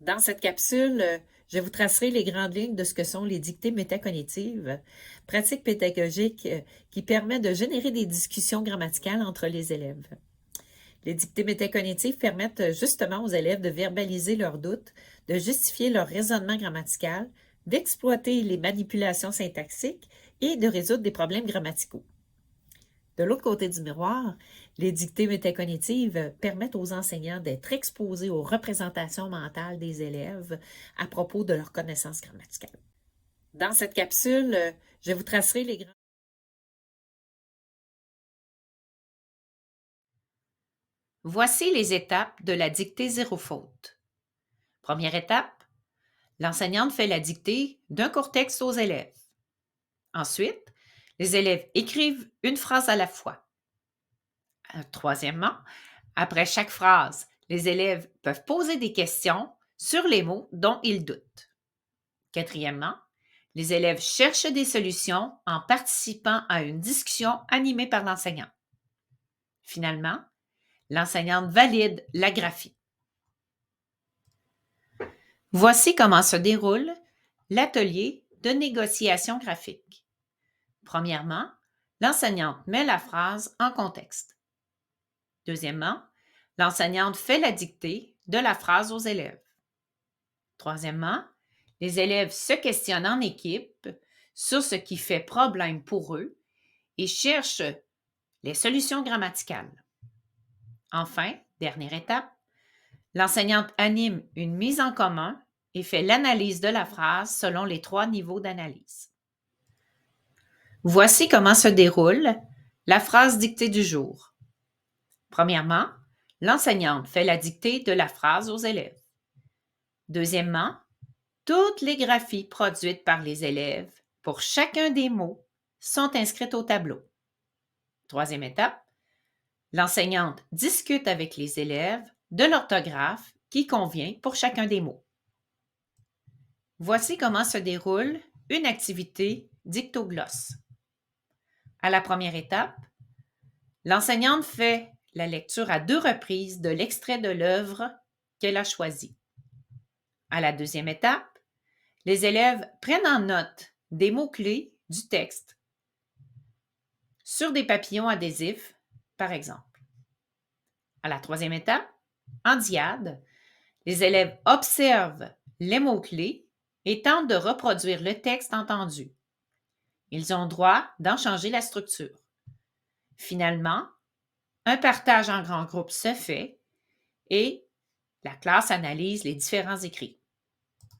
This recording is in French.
Dans cette capsule, je vous tracerai les grandes lignes de ce que sont les dictées métacognitives, pratiques pédagogiques qui permettent de générer des discussions grammaticales entre les élèves. Les dictées métacognitives permettent justement aux élèves de verbaliser leurs doutes, de justifier leur raisonnement grammatical, d'exploiter les manipulations syntaxiques et de résoudre des problèmes grammaticaux. De l'autre côté du miroir, les dictées métacognitives permettent aux enseignants d'être exposés aux représentations mentales des élèves à propos de leurs connaissances grammaticales. Dans cette capsule, je vous tracerai les grands... Voici les étapes de la dictée zéro faute. Première étape, l'enseignante fait la dictée d'un court texte aux élèves. Ensuite, les élèves écrivent une phrase à la fois. Troisièmement, après chaque phrase, les élèves peuvent poser des questions sur les mots dont ils doutent. Quatrièmement, les élèves cherchent des solutions en participant à une discussion animée par l'enseignant. Finalement, l'enseignante valide la graphie. Voici comment se déroule l'atelier de négociation graphique. Premièrement, l'enseignante met la phrase en contexte. Deuxièmement, l'enseignante fait la dictée de la phrase aux élèves. Troisièmement, les élèves se questionnent en équipe sur ce qui fait problème pour eux et cherchent les solutions grammaticales. Enfin, dernière étape, l'enseignante anime une mise en commun et fait l'analyse de la phrase selon les 3 niveaux d'analyse. Voici comment se déroule la phrase dictée du jour. Premièrement, l'enseignante fait la dictée de la phrase aux élèves. Deuxièmement, toutes les graphies produites par les élèves pour chacun des mots sont inscrites au tableau. Troisième étape, l'enseignante discute avec les élèves de l'orthographe qui convient pour chacun des mots. Voici comment se déroule une activité dictoglosse. À la première étape, l'enseignante fait la lecture à 2 reprises de l'extrait de l'œuvre qu'elle a choisi. À la deuxième étape, les élèves prennent en note des mots-clés du texte sur des papillons adhésifs, par exemple. À la troisième étape, en diade, les élèves observent les mots-clés et tentent de reproduire le texte entendu. Ils ont droit d'en changer la structure. Finalement, un partage en grand groupe se fait et la classe analyse les différents écrits.